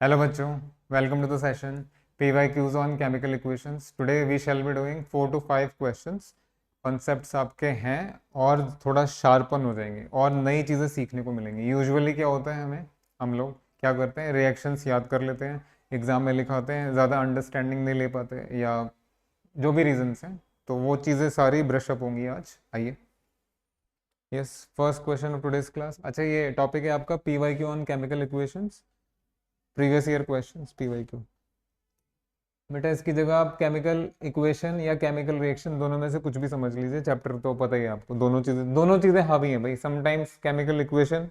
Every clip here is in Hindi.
Hello बच्चों, welcome to the session PYQs on chemical equations. Today we shall be doing 4 to 5 questions. Concepts आपके हैं और थोड़ा शार्पन हो जाएंगे और नई चीज़ें सीखने को मिलेंगी. यूजुअली क्या होता है हम लोग क्या करते हैं, रिएक्शंस याद कर लेते हैं, एग्जाम में लिखाते हैं, ज़्यादा अंडरस्टैंडिंग नहीं ले पाते या जो भी रीजंस हैं, तो वो चीज़ें सारी ब्रश अप होंगी आज. आइए. Yes, first question of today's class. अच्छा, ये टॉपिक है आपका PYQ on chemical equations, previous year questions PYQ. बेटा इसकी जगह आप केमिकल इक्वेशन या केमिकल रिएक्शन दोनों में से कुछ भी समझ लीजिए. चैप्टर तो पता ही है आपको, दोनों चीजें हावी हैं भाई. Sometimes chemical equation,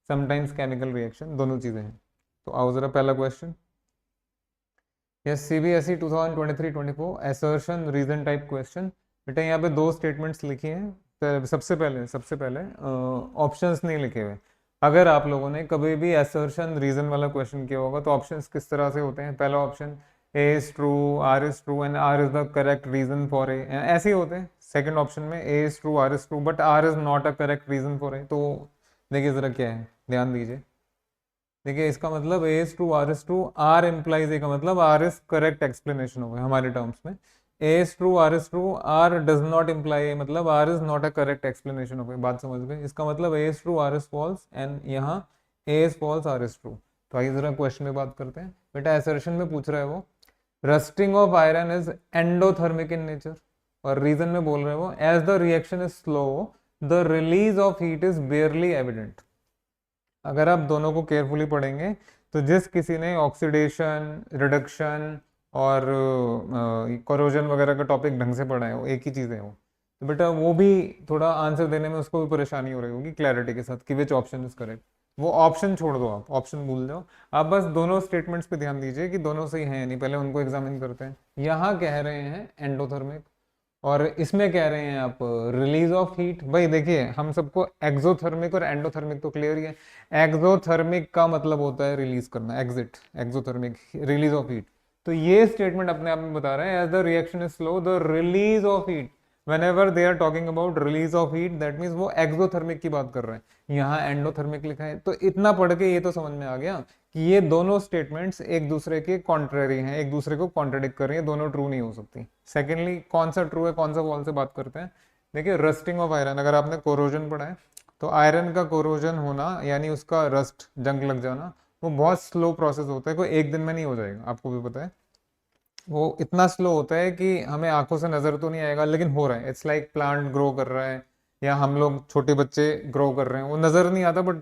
sometimes chemical reaction, दोनों चीजें हैं. तो आओ जरा पहला question. Yes, CBSE 2023-24 assertion reason type question. बेटा यहाँ पे दो स्टेटमेंट्स लिखी हैं. तो सबसे पहले ऑप्शंस नहीं लिखे हुए. अगर आप लोगों ने कभी भी असर्शन रीजन वाला क्वेश्चन किया होगा तो ऑप्शंस किस तरह से होते हैं. पहला option A is true, R is true and R is the correct reason for A, ऐसे ही होते हैं. सेकंड ऑप्शन में A is true, R is true but R is not a correct reason for A. तो देखिए जरा क्या है, ध्यान दीजिए. देखिए इसका मतलब A is true, R is true, R implies A का मतलब R is correct explanation होगा हमारे टर्म्स में. A is true, R is true, R does not imply A मतलब R is not a correct explanation होगा. बात समझ गए. इसका मतलब A is true, R is false and यहाँ A is false, R is true. तो आइए जरा क्वेश्चन में बात करते हैं. बेटा असर्शन में पूछ रहा है वो, rusting of iron is endothermic in nature, और रीजन में बोल रहे हैं वो, as the reaction is slow the release of heat is barely evident. अगर आप दोनों को केयरफुली पढ़ेंगे तो जिस किसी ने ऑक्सीडेशन, रिडक्शन और कोरोजन वगैरह का टॉपिक ढंग से पढ़ा है, वो एक ही चीज़ है वो, तो बेटा वो भी थोड़ा आंसर देने में उसको भी परेशानी हो रही होगी क्लैरिटी के साथ कि विच ऑप्शन इज करेक्ट. वो ऑप्शन छोड़ दो, आप ऑप्शन भूल जाओ. आप बस दोनों स्टेटमेंट्स पे ध्यान दीजिए कि दोनों सही हैं या नहीं. पहले उनको एग्जामिन करते हैं. यहाँ कह रहे हैं एंडोथर्मिक और इसमें कह रहे हैं आप रिलीज ऑफ हीट. भाई देखिए हम सबको एक्सोथर्मिक और एंडोथर्मिक तो क्लियर ही है. एक्सोथर्मिक का मतलब होता है रिलीज करना, exit. Exothermic release of heat. तो ये स्टेटमेंट अपने आप में बता रहे हैं as the reaction is slow the release of heat, whenever they are talking about release of heat that means वो एक्सोथर्मिक की बात कर रहे हैं. यहाँ एंडोथर्मिक लिखा है. तो इतना पढ़ के ये तो समझ में आ गया कि ये दोनों स्टेटमेंट्स एक दूसरे के कॉन्ट्रेरी हैं, एक दूसरे को कॉन्ट्रडिक्ट कर रही हैं, दोनों ट्रू नहीं हो सकती. सेकेंडली कौन सा ट्रू है कौन सा फॉल्स से बात करते हैं. देखिए रस्टिंग ऑफ आयरन, अगर आपने कोरोजन पढ़ा है तो आयरन का कोरोजन होना यानी उसका रस्ट, जंग लग जाना, वो बहुत स्लो प्रोसेस होता है. कोई एक दिन में नहीं हो जाएगा, आपको भी पता है. वो इतना स्लो होता है कि हमें आंखों से नजर तो नहीं आएगा लेकिन हो रहा है. इट्स लाइक प्लांट ग्रो कर रहा है या हम लोग छोटे बच्चे ग्रो कर रहे हैं, वो नजर नहीं आता बट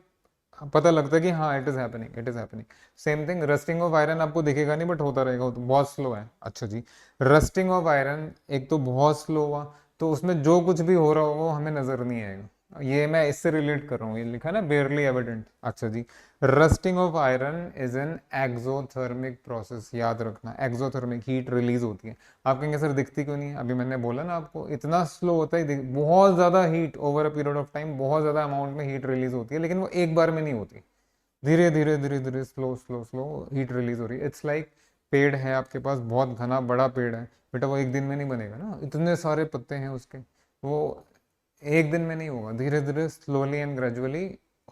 पता लगता है कि हाँ it is happening, it is happening. Same thing rusting of iron आपको दिखेगा नहीं बट होता रहेगा, वो तो बहुत स्लो है. अच्छा जी, रस्टिंग ऑफ आयरन एक तो बहुत स्लो हुआ, तो उसमें जो कुछ भी हो रहा होगा वो हमें नजर नहीं आएगा. ये मैं इससे रिलेट कर रहा हूँ, ये लिखा ना बेयरली एविडेंट. अच्छा जी, rusting of iron is an exothermic process. याद रखना, एक्सोथर्मिक, हीट रिलीज होती है. आप कहेंगे सर दिखती क्यों नहीं है, अभी मैंने बोला ना आपको, इतना स्लो होता है, बहुत ज्यादा heat over a period of time, बहुत ज्यादा अमाउंट में हीट रिलीज होती है, लेकिन वो एक बार में नहीं होती. धीरे धीरे धीरे धीरे slow slow slow heat release हो रही है. इट्स लाइक पेड़ है आपके पास, बहुत घना बड़ा पेड़ है बेटा, वो एक दिन में नहीं बनेगा ना, इतने सारे पत्ते हैं उसके, वो एक दिन में नहीं होगा, धीरे धीरे स्लोली एंड ग्रेजुअली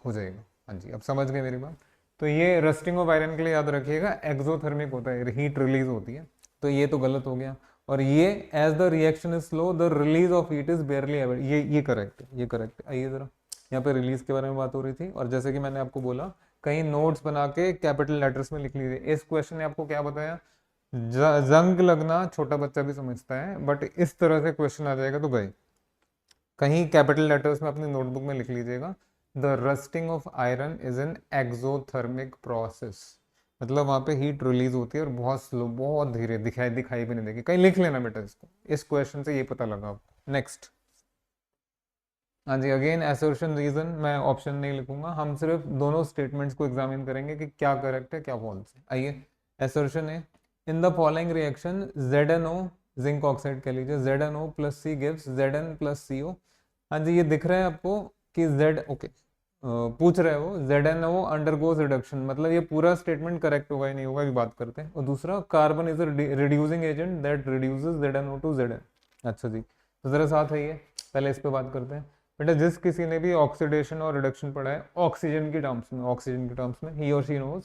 हो जाएगा. हाँ जी, अब समझ गए मेरी बात. तो ये रस्टिंग ऑफ आयरन के लिए याद रखिएगा एक्सोथर्मिक होता है, हीट रिलीज होती है. तो ये तो गलत हो गया. और ये as the reaction is slow the release of heat is barely evident, ये करेक्ट है, ये करेक्ट है. आइए जरा, यहाँ पे रिलीज के बारे में बात हो रही थी और जैसे कि मैंने आपको बोला कहीं नोट्स बना के कैपिटल लेटर्स में लिख लीजिए. इस क्वेश्चन ने आपको क्या बताया, जंग लगना छोटा बच्चा भी समझता है बट इस तरह से क्वेश्चन आ जाएगा तो गए. कहीं कैपिटल लेटर्स में अपनी नोटबुक में लिख लीजिएगा, the rusting of iron is an exothermic process. मतलब वहां पे हीट रिलीज होती है और बहुत स्लो, बहुत धीरे, दिखाई दिखाई भी नहीं देगी. कहीं लिख लेना बेटा इसको, इस क्वेश्चन से ये पता लगा आपको. नेक्स्ट. हाँ जी, अगेन असर्शन रीजन मैं ऑप्शन नहीं लिखूंगा, हम सिर्फ दोनों स्टेटमेंट्स को एग्जामिन करेंगे कि क्या करेक्ट है क्या फॉल्स है. आइए, असर्शन है, इन the following reaction ZnO, zinc oxide कह लीजिए, ZnO प्लस सी गिव्स Zn प्लस CO. हाँ जी, ये दिख रहा है आपको कि Z, ओके, पूछ रहे हो ZnO अंडरगोज रिडक्शन, मतलब ये पूरा स्टेटमेंट करेक्ट होगा या नहीं होगा, अभी बात करते हैं. और दूसरा, carbon is reducing agent that reduces ZnO to Zn. अच्छा जी, तो जरा साथ है, ये पहले इस पे बात करते हैं. बेटा जिस किसी ने भी ऑक्सीडेशन और रिडक्शन पढ़ा है ऑक्सीजन के टर्म्स में, ऑक्सीजन के टर्म्स में, ही और शी नोज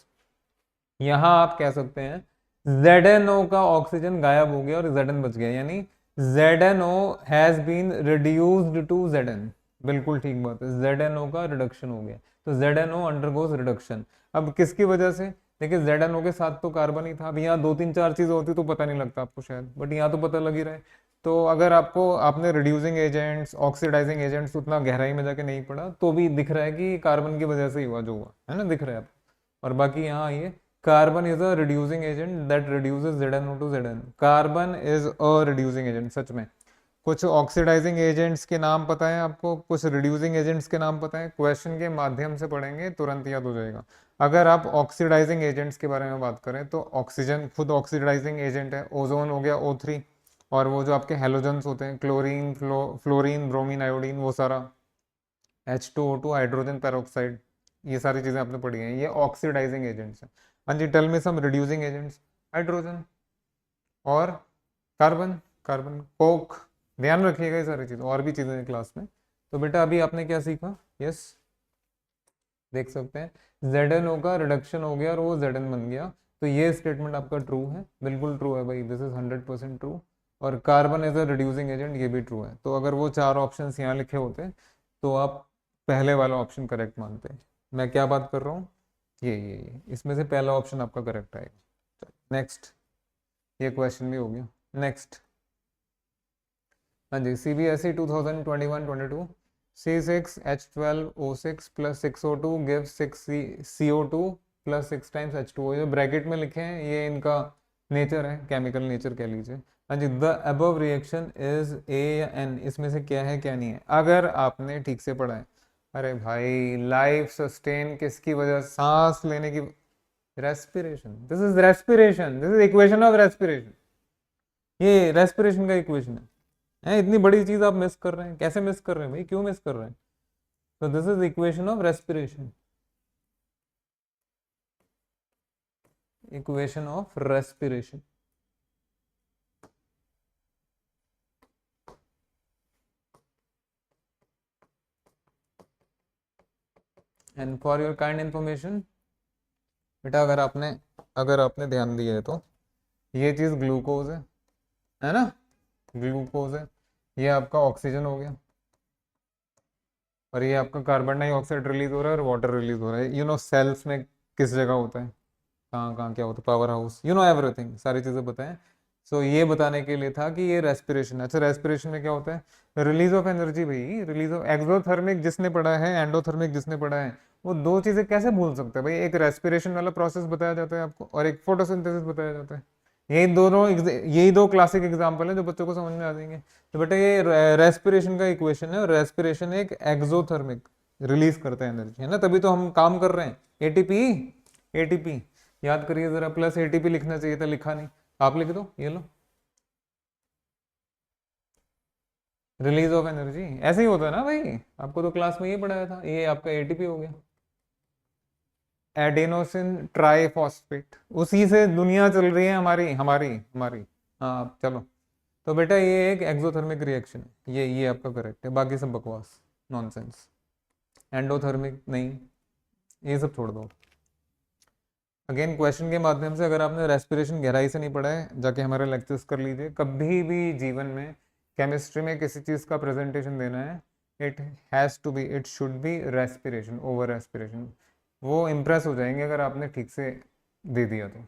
यहाँ आप कह सकते हैं ZnO का ऑक्सीजन गायब हो गया और Zn बच गया, यानी ZnO has been reduced to Zn। बिल्कुल ठीक बात है, ZnO का रिडक्शन हो गया, तो ZnO अंडरगोज रिडक्शन। अब किसकी वजह से? देखिए ZnO के साथ तो कार्बन ही था। अब यहाँ दो तीन चार चीज होती तो पता नहीं लगता आपको शायद, बट यहाँ तो पता लग ही रहा है। तो अगर आपको आपने रिड्यूसिंग एजेंट्स, ऑक्सीडाइजिंग एजेंट्स उतना गहराई में जाके नहीं पढ़ा तो भी दिख रहा है कि कार्बन की वजह से ही हुआ जो हुआ है ना, दिख रहा है आपको। और बाकी यहाँ आइए, carbon is a reducing agent that reduces ZnO to Zn। Carbon is a reducing agent, सच में। कुछ ऑक्सीडाइजिंग एजेंट्स के नाम पता है आपको, कुछ रिड्यूसिंग एजेंट्स के नाम पता है, क्वेश्चन के माध्यम से पढ़ेंगे तुरंत याद हो जाएगा। अगर आप ऑक्सीडाइजिंग एजेंट्स के बारे में बात करें तो ऑक्सीजन खुद ऑक्सीडाइजिंग एजेंट है, ओजोन हो गया O3, और वो जो आपके हेलोजन्स होते हैं क्लोरीन, फ्लोरीन, ब्रोमीन, आयोडीन, वो सारा, H2O2, हाइड्रोजन पेरोक्साइड, ये सारी चीजें आपने पढ़ी हैं, ये ऑक्सीडाइजिंग एजेंट्स हैं। हाँ जी, टेल मी सम रिड्यूसिंग एजेंट्स। हाइड्रोजन और कार्बन, कार्बन कोक, ध्यान रखिएगा ये सारी चीजें, और भी चीजें हैं क्लास में। तो बेटा अभी आपने क्या सीखा? यस, देख सकते हैं ZnO का रिडक्शन हो गया और वो Zn बन गया। तो ये स्टेटमेंट आपका ट्रू है, बिल्कुल ट्रू है भाई, दिस इज 100% ट्रू। और carbon as a reducing agent, ये भी ट्रू है। तो अगर वो चार ऑप्शंस यहाँ लिखे होते तो आप पहले वाला ऑप्शन करेक्ट मानते। मैं क्या बात कर रहा हूँ, ये इसमें से पहला ऑप्शन आपका करेक्ट आएगा। नेक्स्ट, ये क्वेश्चन भी हो गया। नेक्स्ट, हाँ जी, CBSE 2021-22, C6H12O6 plus 6O2 gives 6CO2 plus 6 times H2O। ये ब्रैकेट में लिखे हैं, ये इनका नेचर है, केमिकल नेचर कह लीजिए। हाँ जी, the above reaction is A या N, इसमें से क्या है क्या नहीं है, अगर आपने ठीक से पढ़ा है। अरे भाई, लाइफ सस्टेन किसकी वजह, सांस लेने की, respiration, this is respiration, this is equation of respiration. ये रेस्पिरेशन का इक्वेशन है। इतनी बड़ी चीज आप मिस कर रहे हैं, कैसे मिस कर रहे हैं भाई, क्यों मिस कर रहे हैं? तो this is equation of respiration, equation of respiration. And for your kind information बेटा, अगर आपने ध्यान दिया है तो ये चीज ग्लूकोज है ना, ग्लूकोज है। ये आपका ऑक्सीजन हो गया, और ये आपका कार्बन डाइऑक्साइड रिलीज हो रहा है और वाटर रिलीज हो रहा है। यू नो सेल्स में किस जगह होता है, कहाँ कहाँ क्या होता है, power house, you know everything, सारी चीजें बताएं। सो ये बताने के लिए था कि ये रेस्पिरेशन। अच्छा, रेस्पिरेशन में क्या होता है? रिलीज ऑफ एनर्जी भाई, रिलीज ऑफ एक्सोथर्मिक जिसने पढ़ा है, एंडोथर्मिक जिसने पढ़ा है, वो दो चीजें कैसे भूल सकते हैं भाई। एक रेस्पिरेशन वाला प्रोसेस बताया जाता है आपको, और एक फोटोसिंथेसिस बताया जाता है। यही दो क्लासिक एग्जाम्पल है जो बच्चों को समझ में आ जाएंगे। तो बेटा ये रेस्पिरेशन का इक्वेशन है, और रेस्पिरेशन एक एक्सोथर्मिक रिलीज करता है एनर्जी, है ना, तभी तो हम काम कर रहे हैं। एटीपी, एटीपी याद करिए जरा, प्लस एटीपी लिखना चाहिए था, लिखा नहीं, आप लिख दो, ये लो, रिलीज ऑफ एनर्जी ऐसे ही होता है ना भाई, आपको तो क्लास में ये पढ़ाया था। ये आपका एटीपी हो गया, एडेनोसिन ट्राइफॉस्फेट, उसी से दुनिया चल रही है हमारी हमारी हमारी। हाँ चलो, तो बेटा ये एक एक्सोथर्मिक रिएक्शन है, ये आपका करेक्ट है, बाकी सब बकवास, नॉनसेंस। एंडोथर्मिक नहीं, ये सब छोड़ दो। अगेन क्वेश्चन के माध्यम से, अगर आपने रेस्पिरेशन गहराई से नहीं पढ़ा है, जाके हमारे लेक्चर्स कर लीजिए। कभी भी जीवन में केमिस्ट्री में किसी चीज़ का प्रेजेंटेशन देना है, it has to be, it should be respiration over respiration. वो इम्प्रेस हो जाएंगे अगर आपने ठीक से दे दिया तो,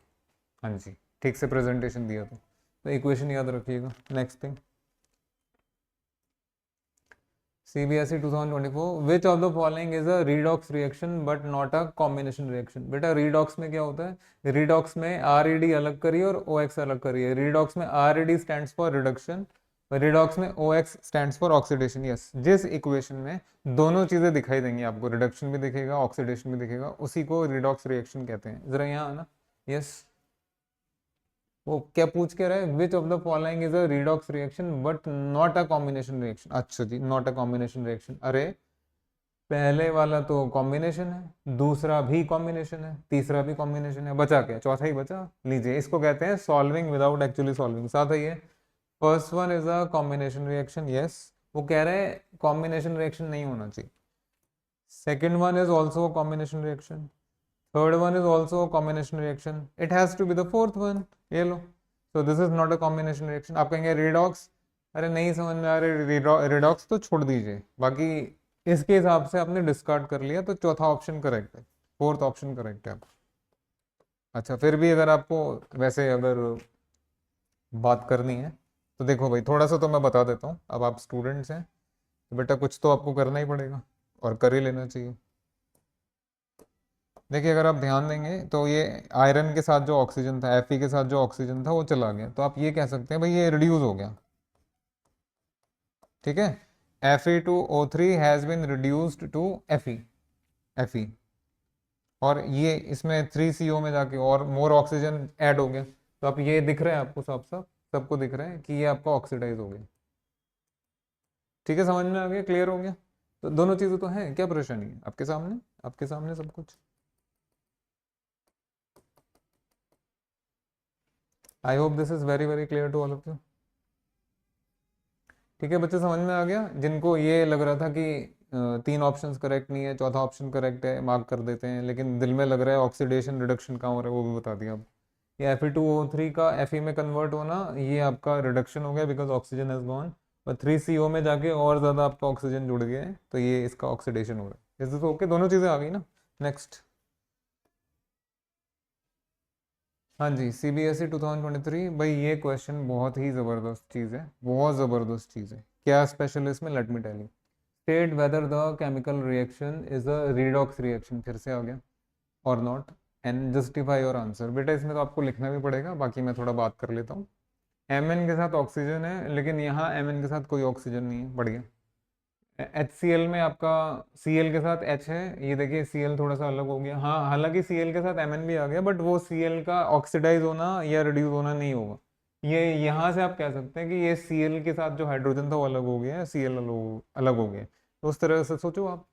हाँ जी, ठीक से प्रेजेंटेशन दिया तो इक्वेशन याद रखिएगा। Next thing, CBSE 2024, which of the following is a redox reaction but not a combination reaction. बेटा redox में क्या होता है? redox में RED अलग करिए और OX अलग करिए। redox में RED stands for reduction, redox में OX stands for oxidation. Yes, जिस इक्वेशन में दोनों चीजें दिखाई देंगी आपको, रिडक्शन भी दिखेगा, ऑक्सीडेशन भी दिखेगा, उसी को redox रिएक्शन कहते हैं। जरा यहाँ आना। यस, वो क्या पूछ के रहे, which of the following is a redox reaction but not a combination reaction. अच्छा जी, नॉट अ कॉम्बिनेशन रिएक्शन, अरे पहले वाला तो कॉम्बिनेशन है, दूसरा भी कॉम्बिनेशन है, तीसरा भी कॉम्बिनेशन है, बचा क्या? चौथा ही बचा। लीजिए, इसको कहते हैं सॉल्विंग विदाउट एक्चुअली सॉल्विंग। साथ ही है, first one is a combination reaction, yes, वो कह रहे हैं कॉम्बिनेशन रिएक्शन नहीं होना चाहिए। Second one is also combination reaction, third one is also combination reaction, it has to be the fourth one, ये लो। So this is not a combination reaction. आप कहेंगे रिडॉक्स, अरे नहीं समझ में आ रहे, रिडॉक्स तो छोड़ दीजिए, बाकी इसके हिसाब से आपने डिस्कार्ड कर लिया तो चौथा ऑप्शन करेक्ट है, फोर्थ ऑप्शन करेक्ट है आपका। अच्छा फिर भी अगर आपको वैसे अगर बात करनी है तो देखो भाई, थोड़ा सा तो मैं बता देता हूँ, अब आप स्टूडेंट्स हैं तो बेटा कुछ तो आपको करना ही पड़ेगा और कर ही लेना चाहिए। देखिए अगर आप ध्यान देंगे तो ये आयरन के साथ जो ऑक्सीजन था, Fe के साथ जो ऑक्सीजन था वो चला गया, तो आप ये कह सकते हैं भाई ये रिड्यूस हो गया, ठीक है। Fe2O3 has been reduced to Fe, और ये इसमें 3CO में जाके और मोर ऑक्सीजन ऐड हो गया, तो आप ये दिख रहा है आपको साफ साफ, सबको दिख रहा है कि ये आपका ऑक्सीडाइज हो गया। ठीक है, समझ में आ गया, क्लियर हो गया। तो दोनों चीजें तो हैं, क्या परेशानी है, आपके सामने सब कुछ। I hope this is very very clear to all of you. ठीक है बच्चे, समझ में आ गया। जिनको ये लग रहा था कि तीन ऑप्शंस करेक्ट नहीं है, चौथा ऑप्शन करेक्ट है, मार्क कर देते हैं, लेकिन दिल में लग रहा है ऑक्सीडेशन रिडक्शन कहाँ हो रहा है, वो भी बता दिया अब। ये Fe2O3 का Fe में कन्वर्ट होना, ये आपका रिडक्शन हो गया बिकॉज ऑक्सीजन हैज गॉन, और 3CO में जाके और ज़्यादा आपका ऑक्सीजन जुड़ गया है, तो ये इसका ऑक्सीडेशन हो रहा है। इस तो ओके, दोनों चीज़ें आ गई ना। नेक्स्ट, हाँ जी, CBSE 2023 भाई, ये क्वेश्चन बहुत ही ज़बरदस्त चीज़ है, बहुत ज़बरदस्त चीज़ है। क्या स्पेशल है इसमें, let me tell you. State whether the chemical reaction is a redox reaction, फिर से आ गया, और not, and justify your answer. बेटा इसमें तो आपको लिखना भी पड़ेगा, बाकी मैं थोड़ा बात कर लेता हूँ। Mn के साथ ऑक्सीजन है, लेकिन यहाँ Mn के साथ कोई ऑक्सीजन नहीं है, बढ़ गया। HCl में आपका Cl के साथ H है, ये देखिए Cl थोड़ा सा अलग हो गया, हाँ हालांकि Cl के साथ Mn भी आ गया, बट वो Cl का ऑक्सीडाइज होना या रिड्यूस होना नहीं होगा। ये यहाँ से आप कह सकते हैं कि ये Cl के साथ जो हाइड्रोजन था वो अलग हो गया है, Cl अलग हो गया, तो उस तरह से सोचो आप।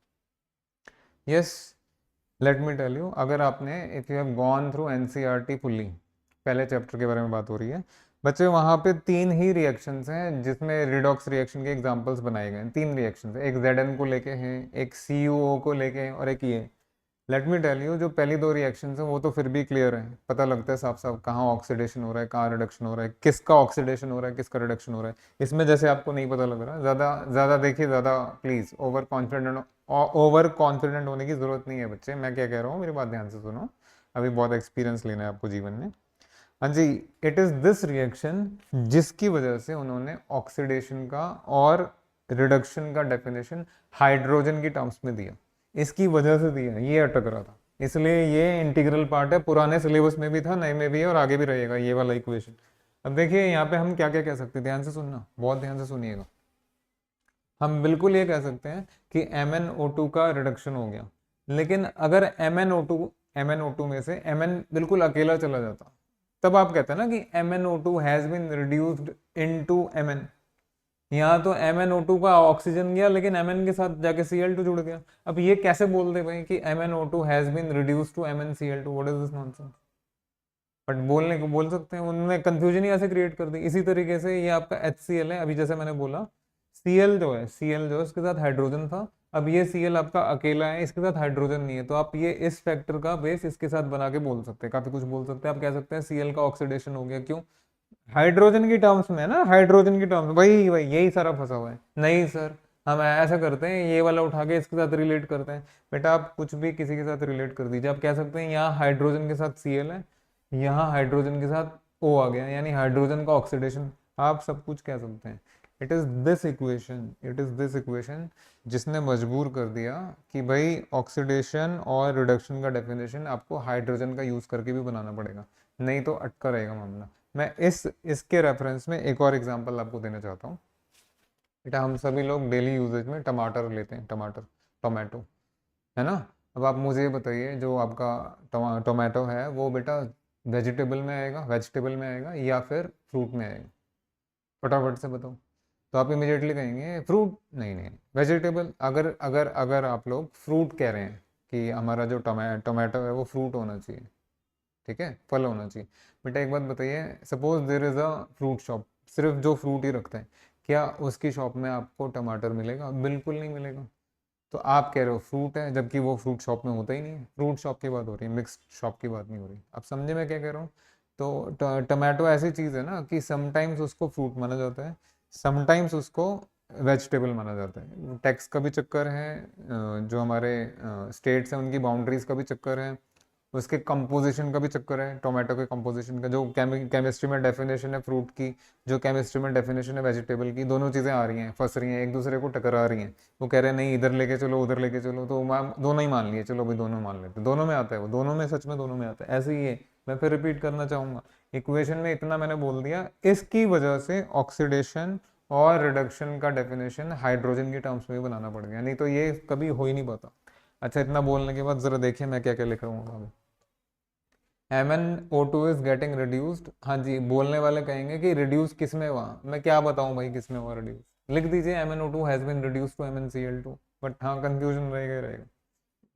Yes, let me tell you, अगर आपने, if you have gone through NCERT fully, पहले चैप्टर के बारे में बात हो रही है बच्चे, वहाँ पे तीन ही रिएक्शंस हैं जिसमें रिडॉक्स रिएक्शन के एग्जांपल्स बनाए गए हैं। तीन रिएक्शंस हैं, एक Zn को लेके हैं, एक CuO को लेके हैं, और एक ये। लेट मी टेल यू, जो पहली दो रिएक्शंस हैं वो तो फिर भी क्लियर है, पता लगता है साफ साफ कहाँ ऑक्सीडेशन हो रहा है, कहाँ रिडक्शन हो रहा है, किसका ऑक्सीडेशन हो रहा है, किसका रिडक्शन हो रहा है। इसमें जैसे आपको नहीं पता लग रहा, ज़्यादा ज़्यादा देखिए, ज़्यादा प्लीज़ ओवर कॉन्फिडेंट होने की ज़रूरत नहीं है बच्चे। मैं क्या कह रहा हूँ, मेरी बात ध्यान से सुनो, अभी बहुत एक्सपीरियंस लेना है आपको जीवन में। हाँ जी, इट इज़ दिस रिएक्शन जिसकी वजह से उन्होंने ऑक्सीडेशन का और रिडक्शन का डेफिनेशन हाइड्रोजन की टर्म्स में दिया, इसकी वजह से दिया, ये अटक रहा था, इसलिए ये इंटीग्रल पार्ट है, पुराने सिलेबस में भी था, नए में भी है, और आगे भी रहेगा ये वाला इक्वेशन। अब देखिए यहाँ पे हम क्या क्या कह सकते हैं, ध्यान से सुनना, बहुत ध्यान से सुनिएगा। हम बिल्कुल ये कह सकते हैं कि MnO2 का रिडक्शन हो गया, लेकिन अगर MnO2 में से Mn बिल्कुल अकेला चला जाता, तब आप कहते हैं ना कि MnO2 has been reduced into Mn। यहाँ तो MnO2 का ऑक्सीजन गया, लेकिन Mn के साथ जाके Cl2 जुड़ गया। अब ये कैसे बोल दे भाई कि MnO2 has been reduced to MnCl2, what is this nonsense. But बोलने को बोल सकते हैं, उन्होंने कंफ्यूजन ही ऐसे क्रिएट कर दी। इसी तरीके से ये आपका HCl है, अभी जैसे मैंने बोला, Cl जो है इसके साथ हाइड्रोजन था, अब ये Cl आपका अकेला है, इसके साथ हाइड्रोजन नहीं है, तो आप ये इस फैक्टर का बेस इसके साथ बना के बोल सकते हैं, काफी कुछ बोल सकते हैं। आप कह सकते हैं Cl का ऑक्सीडेशन हो गया, क्यों, हाइड्रोजन की टर्म्स में ना, हाइड्रोजन की टर्म्स, वही वही यही सारा फंसा हुआ है। नहीं सर, हम ऐसा करते हैं, ये वाला उठा के इसके साथ रिलेट करते हैं। बेटा आप कुछ भी किसी के साथ रिलेट कर दीजिए, आप कह सकते हैं यहाँ हाइड्रोजन के साथ Cl है, यहाँ हाइड्रोजन के साथ O आ गया, यानी हाइड्रोजन का ऑक्सीडेशन, आप सब कुछ कह सकते हैं। इट इज दिस इक्वेशन जिसने मजबूर कर दिया कि भाई ऑक्सीडेशन और रिडक्शन का डेफिनेशन आपको हाइड्रोजन का यूज करके भी बनाना पड़ेगा, नहीं तो अटका रहेगा मामला। मैं इसके रेफरेंस में एक और एग्जांपल आपको देना चाहता हूँ। बेटा हम सभी लोग डेली यूजेज में टमाटर लेते हैं, टोमेटो, है ना। अब आप मुझे ये बताइए, जो आपका टोमेटो है वो बेटा वेजिटेबल में आएगा या फिर फ्रूट में आएगा, फटाफट से बताओ। तो आप इमिडिएटली कहेंगे फ्रूट, नहीं नहीं, वेजिटेबल। अगर अगर अगर आप लोग फ्रूट कह रहे हैं कि हमारा जो टोमेटो है वो फ्रूट होना चाहिए, ठीक है, फल होना चाहिए। बेटा एक बात बताइए, suppose there is a fruit shop, सिर्फ जो फ्रूट ही रखते हैं, क्या उसकी शॉप में आपको टमाटर मिलेगा, बिल्कुल नहीं मिलेगा। तो आप कह रहे हो फ्रूट है, जबकि वो फ्रूट शॉप में होता ही नहीं है। फ्रूट शॉप की बात हो रही है, मिक्स्ड शॉप की बात नहीं हो रही। आप समझे मैं क्या कह रहा हूँ? तो टमाटो ऐसी चीज़ है ना कि समटाइम्स उसको फ्रूट माना जाता है, समटाइम्स उसको वेजिटेबल माना जाता है। टैक्स का भी चक्कर है, जो हमारे स्टेट्स हैं उनकी बाउंड्रीज का भी चक्कर है, उसके कंपोजिशन का भी चक्कर है, टोमेटो के कंपोजिशन का, जो केमिस्ट्री में डेफिनेशन है फ्रूट की, जो केमिस्ट्री में डेफिनेशन है वेजिटेबल की, दोनों चीज़ें आ रही हैं, फंस रही हैं, एक दूसरे को टकरा रही हैं। वो कह रहे हैं नहीं इधर लेके चलो उधर लेके चलो, तो दोनों ही मान लिए, चलो भाई दोनों मान लेते, दोनों में आता है वो, दोनों में सच में दोनों में आता है। ऐसे ही है, मैं फिर रिपीट करना चाहूँगा, इक्वेशन में इतना मैंने बोल दिया, इसकी वजह से ऑक्सीडेशन और रिडक्शन का डेफिनेशन हाइड्रोजन के टर्म्स में भी बनाना पड़ गया, नहीं तो ये कभी हो ही नहीं पाता। अच्छा, इतना बोलने के बाद जरा देखिए मैं क्या क्या लिख रहा हूँ। MnO2 is getting reduced. हाँ जी, बोलने वाले कहेंगे कि रिड्यूस किस में हुआ, मैं क्या बताऊं भाई किस में हुआ रिड्यूस। लिख दीजिए MnO2 has been reduced to MnCl2, but हाँ कंफ्यूजन रहेगा ही रहेगा,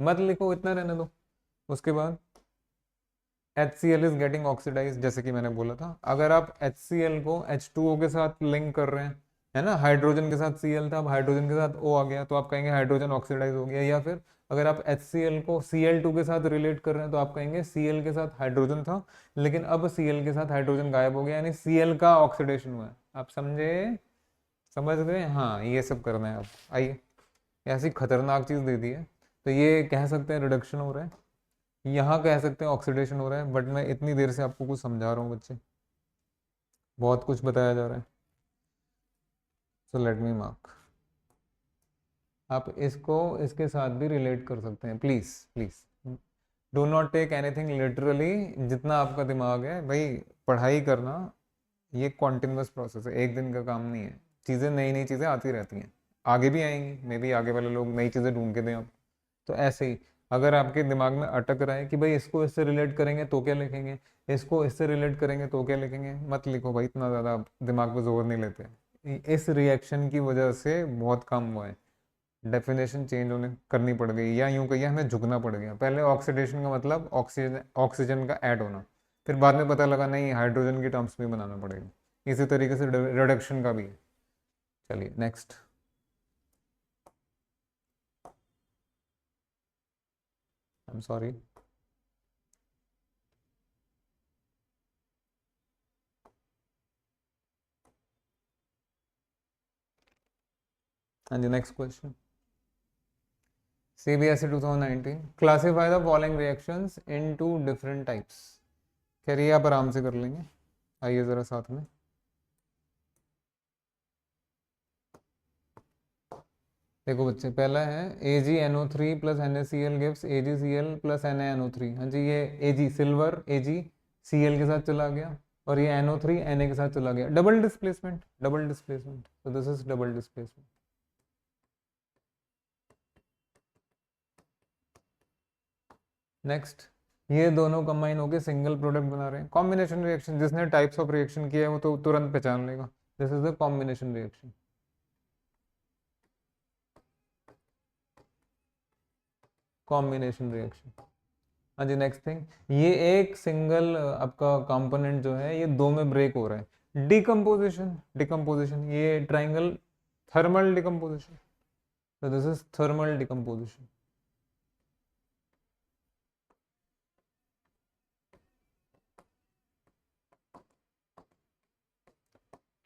मत लिखो, इतना रहने दो। उसके बाद HCl इज गेटिंग ऑक्सीडाइज, जैसे कि मैंने बोला था, अगर आप HCl को H2O के साथ लिंक कर रहे हैं, है ना, हाइड्रोजन के साथ Cl था, अब हाइड्रोजन के साथ O आ गया, तो आप कहेंगे हाइड्रोजन ऑक्सीडाइज हो गया। या फिर अगर आप HCl को Cl2 के साथ रिलेट कर रहे हैं, तो आप कहेंगे Cl के साथ हाइड्रोजन था, लेकिन अब Cl के साथ हाइड्रोजन गायब हो गया, यानी Cl का ऑक्सीडेशन हुआ है। आप समझे? समझ गए? हाँ, ये सब करना है। अब आइए, ऐसी खतरनाक चीज दे दी है, तो ये कह सकते हैं रिडक्शन हो रहा है, यहाँ कह सकते हैं ऑक्सीडेशन हो रहा है, बट मैं इतनी देर से आपको कुछ समझा रहा हूँ बच्चे, बहुत कुछ बताया जा रहा है। So let me mark. आप इसको इसके साथ भी रिलेट कर सकते हैं, please please do not take anything literally. जितना आपका दिमाग है भाई, पढ़ाई करना ये कॉन्टिन्यूस प्रोसेस है, एक दिन का काम नहीं है। चीज़ें, नई नई चीज़ें आती रहती हैं, आगे भी आएंगी, मे बी आगे वाले लोग नई चीज़ें ढूंढ के दें आप। तो ऐसे ही अगर आपके दिमाग में अटक रहा है कि भाई इसको इससे रिलेट करेंगे तो क्या लिखेंगे, इसको इससे रिलेट करेंगे तो क्या लिखेंगे, मत लिखो भाई, इतना ज़्यादा दिमाग पे जोर नहीं लेते। इस रिएक्शन की वजह से बहुत काम हुआ है, डेफिनेशन चेंज होने करनी पड़ गई, या यूं कहिए हमें झुकना पड़ गया। पहले ऑक्सीडेशन का मतलब ऑक्सीजन ऑक्सीजन का ऐड होना, फिर बाद में पता लगा नहीं हाइड्रोजन की टर्म्स में बनाना पड़ेगा। इसी तरीके से रिडक्शन का भी है। चलिए नेक्स्ट। I am sorry. हाँ जी, next question. CBSE 2019, classify the following reactions into different types. कह रही है आप आराम से कर लेंगे, आइए ज़रा साथ में। देखो बच्चे, पहला है AgNO3 plus NaCl gives AgCl plus NaNO3। हाँ जी, ये Ag सिल्वर, AgCl के साथ चला गया, और ये NO3 Na के साथ चला गया, डबल डिस्प्लेसमेंट, डबल डिस्प्लेसमेंट, तो this is double displacement. Next, ये दोनों कंबाइन होकर सिंगल प्रोडक्ट बना रहे हैं, कॉम्बिनेशन रिएक्शन। जिसने टाइप्स ऑफ रिएक्शन किया है वो तो तुरंत पहचान लेगा, this is the combination reaction. Combination reaction. हाँ जी, नेक्स्ट थिंग, ये एक सिंगल आपका कंपोनेंट जो है ये दो में ब्रेक हो रहा है, डिकम्पोजिशन, डिकम्पोजिशन, ये triangle thermal decomposition, so this is thermal decomposition।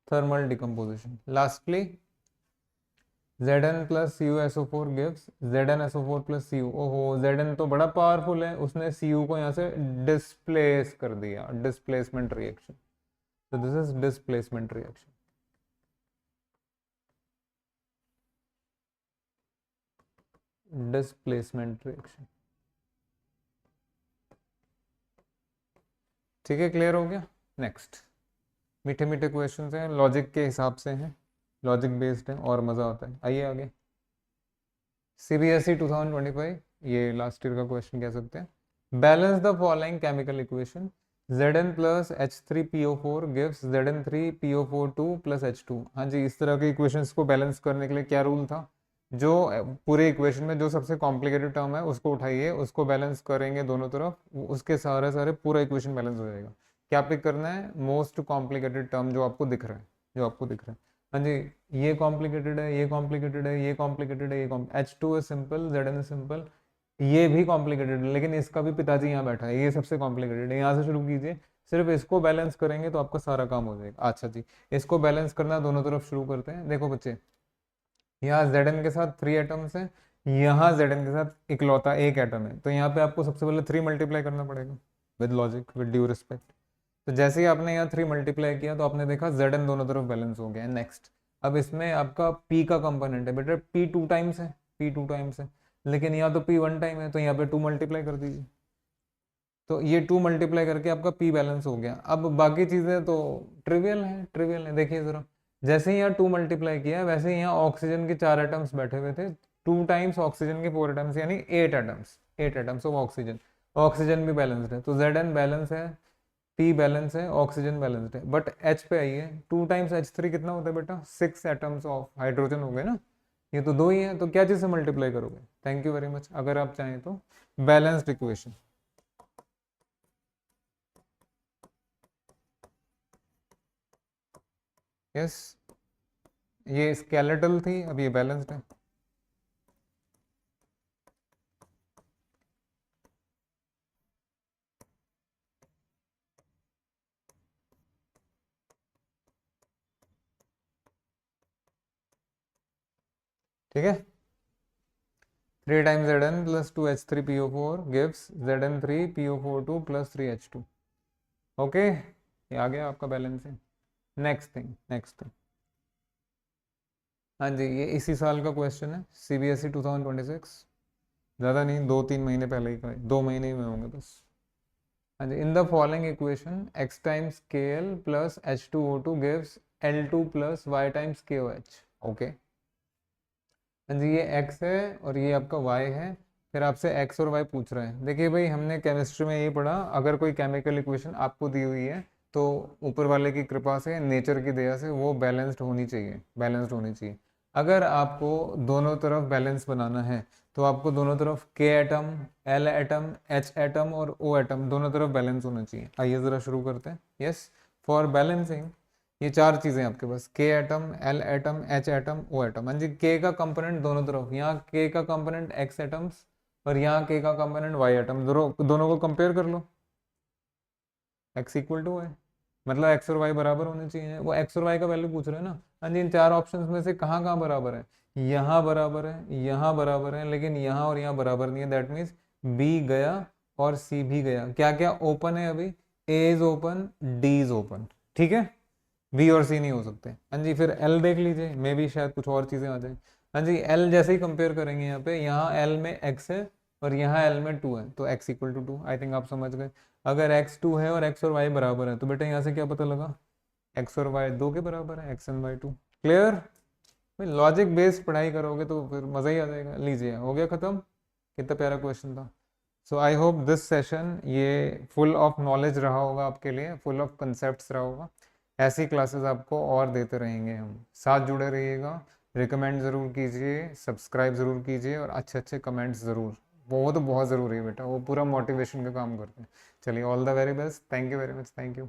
thermal decomposition। lastly, Zn plus CuSO4 gives ZnSO4 plus Cu। ओहो, Zn तो बड़ा पावरफुल है, उसने Cu को यहाँ से डिस्प्लेस कर दिया, डिस्प्लेसमेंट रिएक्शन, तो this is displacement reaction. Displacement reaction, ठीक है, क्लियर हो गया। नेक्स्ट, मीठे मीठे क्वेश्चन हैं, लॉजिक के हिसाब से हैं, लॉजिक बेस्ड है और मज़ा आता है। आइए आगे। CBSE 2025, ये लास्ट ईयर का क्वेश्चन कह सकते हैं। Balance the following chemical equation, Zn plus H3PO4 gives Zn3PO42 plus H2। हाँ जी, इस तरह के इक्वेशंस को बैलेंस करने के लिए क्या रूल था, जो पूरे इक्वेशन में जो सबसे कॉम्प्लिकेटेड टर्म है उसको उठाइए, उसको बैलेंस करेंगे दोनों तरफ, उसके सारे सारे पूरा इक्वेशन बैलेंस हो जाएगा। क्या पिक करना है? मोस्ट कॉम्प्लिकेटेड टर्म जो आपको दिख रहा है, जो आपको दिख रहा है। हाँ जी, ये कॉम्प्लिकेटेड है, ये कॉम्प्लिकेटेड है, ये कॉम्प्लिकेटेड है, ये H2 is simple, Zn is simple, ये भी कॉम्प्लिकेटेड है, लेकिन इसका भी पिताजी यहाँ बैठा है, ये सबसे कॉम्प्लिकेटेड है। यहाँ से शुरू कीजिए, सिर्फ इसको बैलेंस करेंगे तो आपका सारा काम हो जाएगा। अच्छा जी, इसको बैलेंस करना दोनों तरफ शुरू करते हैं। देखो बच्चे, यहाँ Zn के साथ 3 एटम्स हैं, यहाँ Zn के साथ इकलौता एक एटम है, तो यहाँ पे आपको सबसे पहले 3 मल्टीप्लाई करना पड़ेगा with logic, with due respect. तो जैसे ही आपने यहाँ 3 मल्टीप्लाई किया तो आपने देखा Zn दोनों तरफ बैलेंस हो गया है। नेक्स्ट, अब इसमें आपका P का कंपोनेंट है बेटा, P 2 टाइम्स है, P 2 टाइम्स है, लेकिन यहाँ तो P 1 टाइम है, तो यहाँ पे 2 मल्टीप्लाई कर दीजिए। तो ये 2 मल्टीप्लाई करके आपका P बैलेंस हो गया। अब बाकी चीज़ें तो ट्रिवियल है, ट्रिवियल है। देखिए ज़रा, जैसे ही यहाँ 2 मल्टीप्लाई किया, वैसे ही यहाँ ऑक्सीजन के 4 एटम्स बैठे हुए थे, 2 टाइम्स ऑक्सीजन के 4 एटम्स, यानी 8 atoms, 8 atoms of oxygen. Oxygen भी बैलेंस्ड है, तो Zn बैलेंस है, P बैलेंस है, ऑक्सीजन बैलेंस्ड है। बट H पे आइए, 2 टाइम्स H3 कितना होता है बेटा? 6 एटम्स ऑफ हाइड्रोजन हो गए ना, ये तो 2 ही है, तो क्या चीज़ से मल्टीप्लाई करोगे? Thank you very much. अगर आप चाहें तो बैलेंस्ड इक्वेशन, यस, ये स्केलेटल थी, अब ये बैलेंस्ड है। ठीक है, 3 times Zn plus 2H3PO4 gives Zn3PO42 plus 3H2। Okay, ये आ गया आपका balancing. Next thing, next thing, हाँ जी, ये इसी साल का क्वेश्चन है, CBSE 2026, ज़्यादा नहीं, 2-3 महीने पहले ही का, 2 महीने ही में होंगे बस। हाँ जी, in the following equation x times KL plus H2O2 gives L2 plus y times KOH। Okay, हाँ जी, ये x है और ये आपका y है, फिर आपसे x और y पूछ रहे हैं। देखिए भाई, हमने केमिस्ट्री में ये पढ़ा, अगर कोई केमिकल इक्वेशन आपको दी हुई है तो ऊपर वाले की कृपा से, नेचर की दया से वो बैलेंस्ड होनी चाहिए, बैलेंस्ड होनी चाहिए। अगर आपको दोनों तरफ बैलेंस बनाना है तो आपको दोनों तरफ K atom, L atom, H atom और O एटम दोनों तरफ बैलेंस होना चाहिए। आइए ज़रा शुरू करते हैं। यस, फॉर बैलेंसिंग ये 4 चीज़ें आपके पास, K atom, L atom, H atom, O atom. हाँ जी, K का कंपोनेंट दोनों तरफ, यहाँ K का कंपोनेंट X एटम्स और यहाँ K का कंपोनेंट Y एटम, दोनों को कंपेयर कर लो, X इक्वल टू है, मतलब X और Y बराबर होने चाहिए। वो X और Y का वैल्यू पूछ रहे हैं ना। हाँ जी, इन 4 ऑप्शंस में से कहाँ कहाँ बराबर है? यहाँ बराबर है, यहाँ बराबर है, लेकिन यहाँ और यहाँ बराबर नहीं है। दैट मीन्स B गया और C भी गया। क्या क्या ओपन है अभी? A is open, D is open, ठीक है, बी और सी नहीं हो सकते। हाँ जी, फिर एल देख लीजिए, मे भी शायद कुछ और चीज़ें आ जाए। हाँ जी, एल जैसे ही कंपेयर करेंगे, यहाँ पे, यहाँ एल में एक्स है और यहाँ एल में 2 है, तो x equal to 2। I think आप समझ गए। अगर एक्स 2 है और एक्स और वाई बराबर है, तो बेटा यहाँ से क्या पता लगा? एक्स और वाई 2 के बराबर है, x and y 2। Clear? Logic based पढ़ाई करोगे तो फिर मज़ा ही आ जाएगा। लीजिए, हो गया ख़त्म। कितना प्यारा क्वेश्चन था। सो आई होप दिस सेशन ये फुल ऑफ नॉलेज रहा होगा आपके लिए, फुल ऑफ कंसेप्ट्स रहा होगा। ऐसी क्लासेस आपको और देते रहेंगे हम, साथ जुड़े रहिएगा। रिकमेंड ज़रूर कीजिए, सब्सक्राइब ज़रूर कीजिए और अच्छे अच्छे कमेंट्स ज़रूर, वो तो बहुत ज़रूरी है बेटा, वो पूरा मोटिवेशन का काम करते हैं। चलिए, all the very best, thank you very much, thank you.